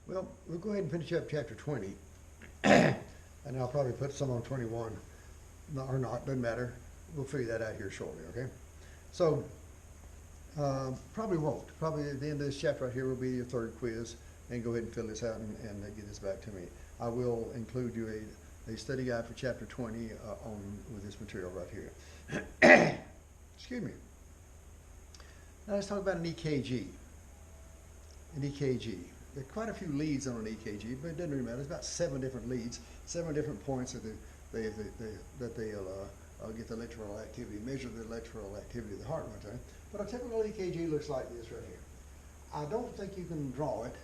Well, we'll go ahead and finish up chapter 20, and I'll probably put some on 21, or not, doesn't matter. We'll figure that out here shortly, okay? So, probably won't. Probably at the end of this chapter right here will be your third quiz, and go ahead and fill this out and get this back to me. I will include you a study guide for chapter 20 with this material right here. Excuse me. Now let's talk about an EKG. An EKG. There are quite a few leads on an EKG, but it doesn't really matter. There's about 7 different leads, 7 different points that they'll get the electrical activity, measure the electrical activity of the heart right there. But a typical EKG looks like this right here. I don't think you can draw it,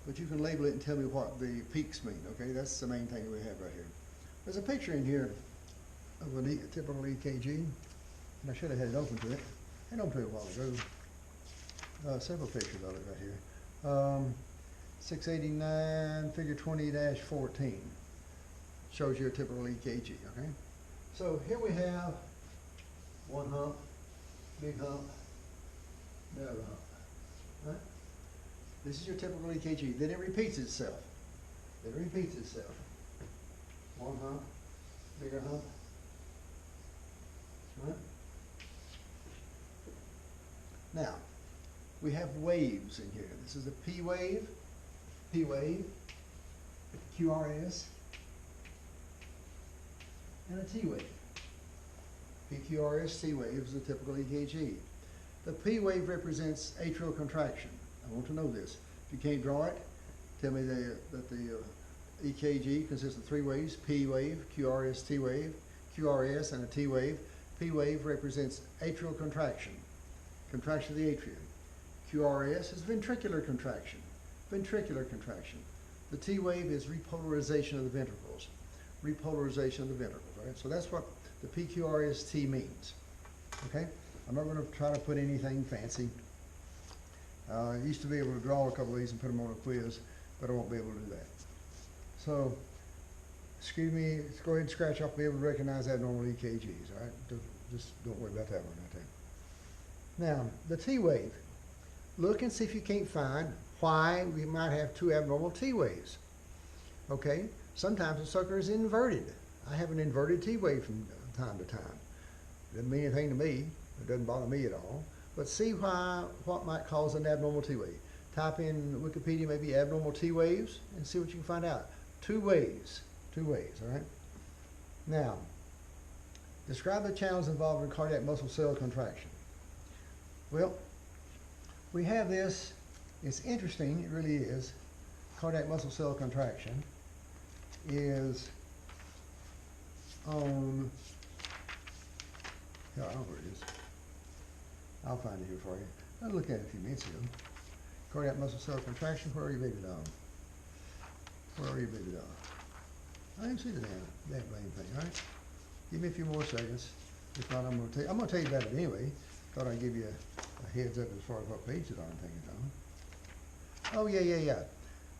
but you can label it and tell me what the peaks mean, okay? That's the main thing we have right here. There's a picture in here of a typical EKG, and I should have had it open to it. I had it open to it a while ago. Several pictures of it right here. 689, figure 20-14 shows you a typical EKG, okay? So here we have one hump, big hump, narrow hump, right? This is your typical EKG. Then it repeats itself. One hump, bigger hump, right? Now, we have waves in here. This is a P wave, QRS, and a T wave. PQRS, T wave is a typical EKG. The P wave represents atrial contraction. I want to know this. If you can't draw it, tell me that the EKG consists of 3 waves: P wave, QRS, T wave, QRS, and a T wave. P wave represents atrial contraction, contraction of the atrium. QRS is ventricular contraction. The T wave is repolarization of the ventricles. Right? So that's what the PQRST means. Okay? I'm not going to try to put anything fancy. I used to be able to draw a couple of these and put them on a quiz, but I won't be able to do that. So, excuse me, let's go ahead and scratch off, be able to recognize abnormal EKGs, all right? Just don't worry about that one right there. Now, the T wave. Look and see if you can't find why we might have 2 abnormal T waves. Okay? Sometimes the sucker is inverted. I have an inverted T wave from time to time. Doesn't mean anything to me. It doesn't bother me at all. But see what might cause an abnormal T wave. Type in Wikipedia maybe abnormal T waves and see what you can find out. 2 waves, all right? Now, describe the channels involved in cardiac muscle cell contraction. Well, we have this. It's interesting, it really is. Cardiac muscle cell contraction is on, I don't know where it is. I'll find it here for you. I looked at it a few minutes ago. Cardiac muscle cell contraction, where are you, baby doll? I didn't see the damn blame thing, all right? Give me a few more seconds. If not, I'm gonna tell you about it anyway. Thought I'd give you a heads up as far as what page it on thing is on. Oh, yeah.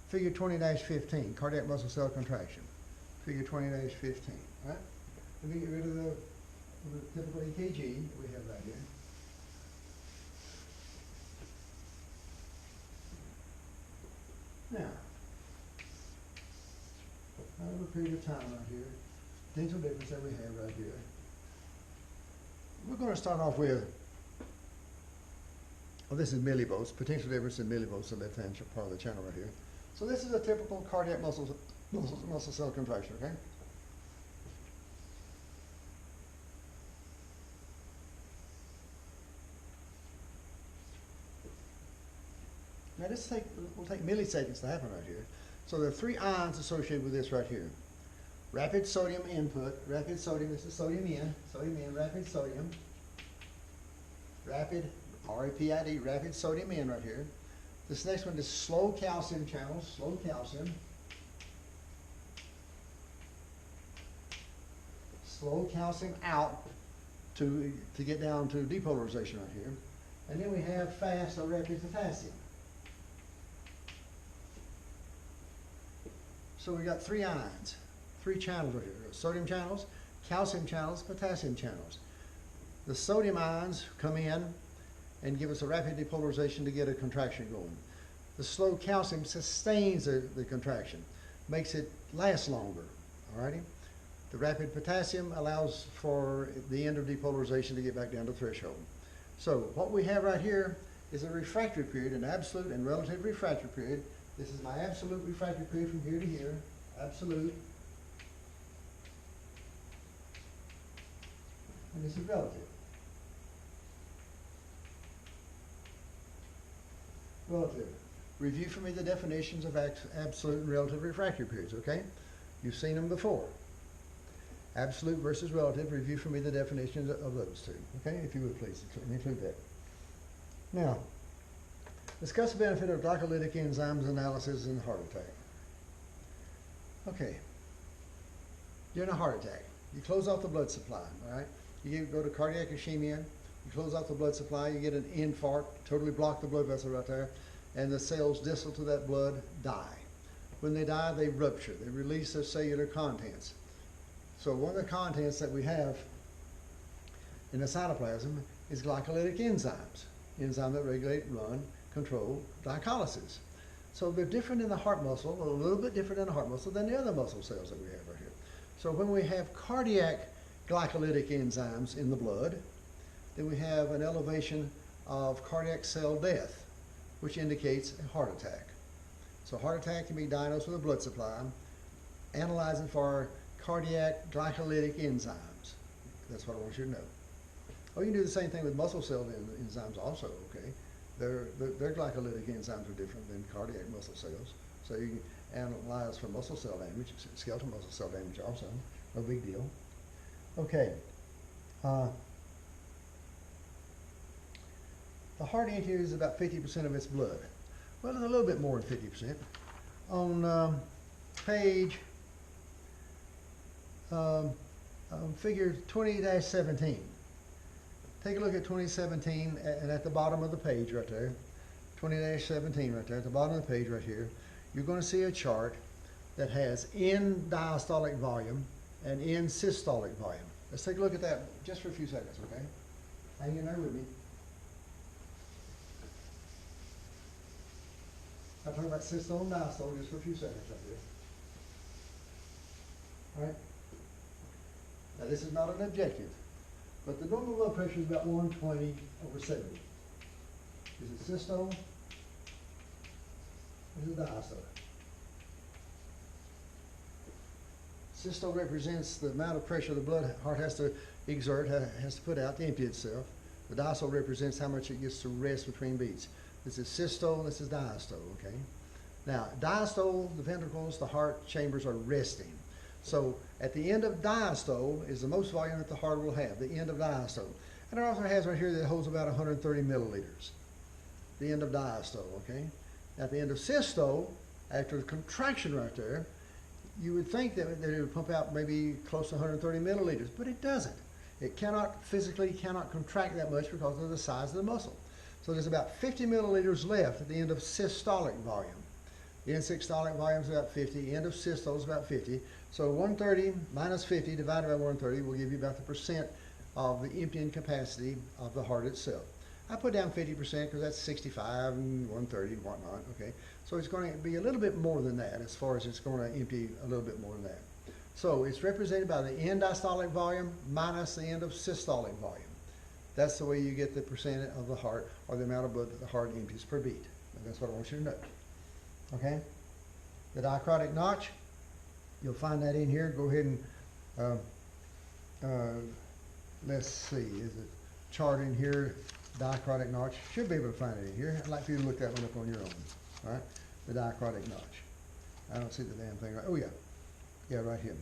Figure 20-15, cardiac muscle cell contraction. Figure 20-15, right? Let me get rid of the typical EKG we have right here. Now, over a period of time right here, potential difference that we have right here. We're going to start off with, this is millivolts, potential difference in millivolts, the left-hand part of the channel right here. So this is a typical cardiac muscle cell contraction, okay? Now we'll take milliseconds to happen right here. So there are 3 ions associated with this right here. Rapid sodium input, this is sodium in, rapid sodium. Rapid, R-A-P-I-D, rapid sodium in right here. This next one is slow calcium channels, slow calcium out to get down to depolarization right here. And then we have fast or rapid potassium. So we got 3 ions, 3 channels right here. Sodium channels, calcium channels, potassium channels. The sodium ions come in and give us a rapid depolarization to get a contraction going. The slow calcium sustains the contraction, makes it last longer, all righty? The rapid potassium allows for the end of depolarization to get back down to threshold. So what we have right here is a refractory period, an absolute and relative refractory period. This is my absolute refractory period from here to here, absolute. And this is relative. Relative. Review for me the definitions of absolute and relative refractory periods, okay? You've seen them before. Absolute versus relative, review for me the definitions of those two, okay? If you would please, include that. Now, discuss the benefit of glycolytic enzymes analysis in heart attack. Okay. During a heart attack, you close off the blood supply, all right? You go to cardiac ischemia, you close off the blood supply, you get an infarct, totally block the blood vessel right there, and the cells distal to that blood die. When they die, they rupture. They release their cellular contents. So one of the contents that we have in the cytoplasm is glycolytic enzymes, enzymes that regulate, run, control glycolysis. So they're different in the heart muscle, a little bit different in the heart muscle than the other muscle cells that we have right here. So when we have cardiac glycolytic enzymes in the blood, then we have an elevation of cardiac cell death, which indicates a heart attack. So heart attack can be diagnosed with a blood supply, analyzing for cardiac glycolytic enzymes. That's what I want you to know. Oh, you can do the same thing with muscle cell enzymes also, okay? Their glycolytic enzymes are different than cardiac muscle cells. So you can analyze for muscle cell damage, skeletal muscle cell damage also, no big deal. Okay. The heart empties about 50% of its blood. Well, it's a little bit more than 50%. On page figure 20-17. Take a look at 2017 and at the bottom of the page right there, 20-17 right there, at the bottom of the page right here, you're going to see a chart that has end diastolic volume and end systolic volume. Let's take a look at that just for a few seconds, okay? Hang in there with me. I'll talk about systole and diastole just for a few seconds right there. All right? Now this is not an objective, but the normal blood pressure is about 120/70. Is it systole? Is it diastole? Systole represents the amount of pressure the heart has to exert, has to put out to empty itself. The diastole represents how much it gets to rest between beats. This is systole, this is diastole, okay? Now, diastole, the ventricles, the heart chambers are resting. So, at the end of diastole is the most volume that the heart will have, the end of diastole. And it also has right here that holds about 130 milliliters, the end of diastole, okay? At the end of systole, after the contraction right there, you would think that it would pump out maybe close to 130 milliliters, but it doesn't. It physically cannot contract that much because of the size of the muscle. So there's about 50 milliliters left at the end of systolic volume. The end systolic volume is about 50, end of systole is about 50. So 130 minus 50 divided by 130 will give you about the percent of the emptying capacity of the heart itself. I put down 50% because that's 65 and 130 and whatnot, okay? So it's going to be a little bit more than that as far as it's going to empty a little bit more than that. So it's represented by the end diastolic volume minus the end of systolic volume. That's the way you get the percent of the heart, or the amount of blood that the heart empties per beat. And that's what I want you to know. Okay? The diacritic notch, you'll find that in here. Go ahead and, let's see, is it chart in here, diacritic notch? Should be able to find it in here. I'd like for you to look that one up on your own. All right? The diacritic notch. I don't see the damn thing right. Oh, yeah. Yeah, right here.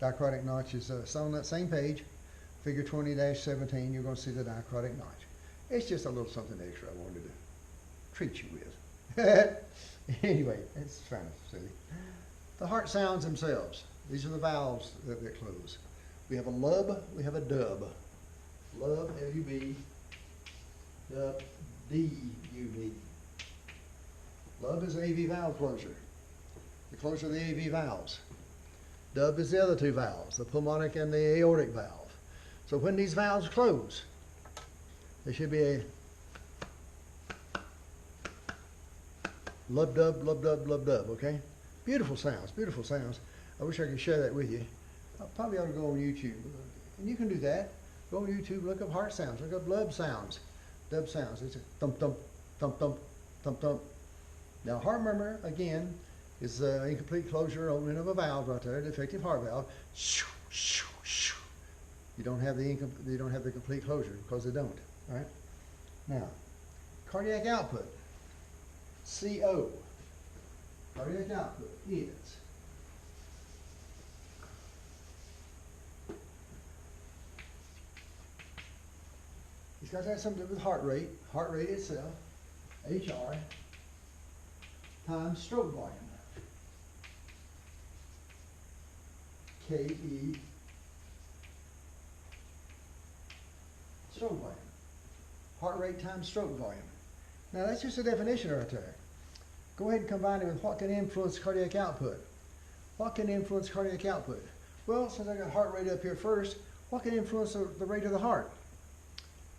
Diacritic notch is on that same page. Figure 20-17, you're going to see the diacritic notch. It's just a little something extra I wanted to treat you with. Anyway, it's kind of silly. The heart sounds themselves. These are the valves that close. We have a lub, we have a dub. Lub, L-U-B, dub, D-U-B. Lub is the AV valve closure. The closure of the AV valves. Dub is the other two valves, the pulmonic and the aortic valve. So when these valves close, there should be Lub dub, lub dub, lub dub, okay? Beautiful sounds, beautiful sounds. I wish I could share that with you. I probably ought to go on YouTube. And you can do that. Go on YouTube, look up heart sounds, look up lub sounds, dub sounds. It's a thump, thump, thump, thump, thump, thump. Now, heart murmur, again, is incomplete closure, opening of a valve right there, defective heart valve. Shoo, shoo, shoo. You don't have the complete closure because they don't, right? Now, cardiac output, CO. Cardiac output is it's got to have something to do with heart rate itself, HR, times stroke volume, KE, stroke volume. Heart rate times stroke volume. Now that's just a definition right there. Go ahead and combine it with what can influence cardiac output. What can influence cardiac output? Well, since I got heart rate up here first, what can influence the rate of the heart?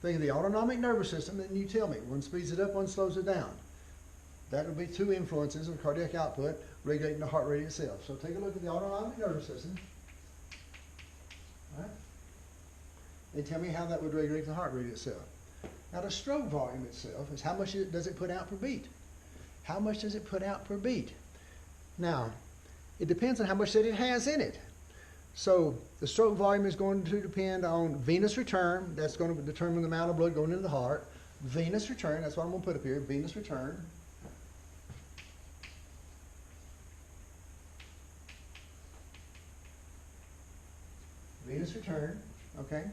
Think of the autonomic nervous system, and you tell me, one speeds it up, one slows it down. That would be two influences of cardiac output regulating the heart rate itself. So take a look at the autonomic nervous system. All right? And tell me how that would regulate the heart rate itself. Now the stroke volume itself is how much does it put out per beat? How much does it put out per beat? Now, it depends on how much that it has in it. So the stroke volume is going to depend on venous return. That's going to determine the amount of blood going into the heart. Venous return, that's what I'm going to put up here, venous return. Venous return, okay?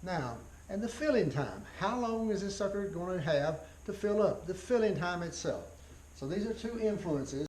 Now, and the filling time. How long is this sucker going to have to fill up? The filling time itself. So these are two influences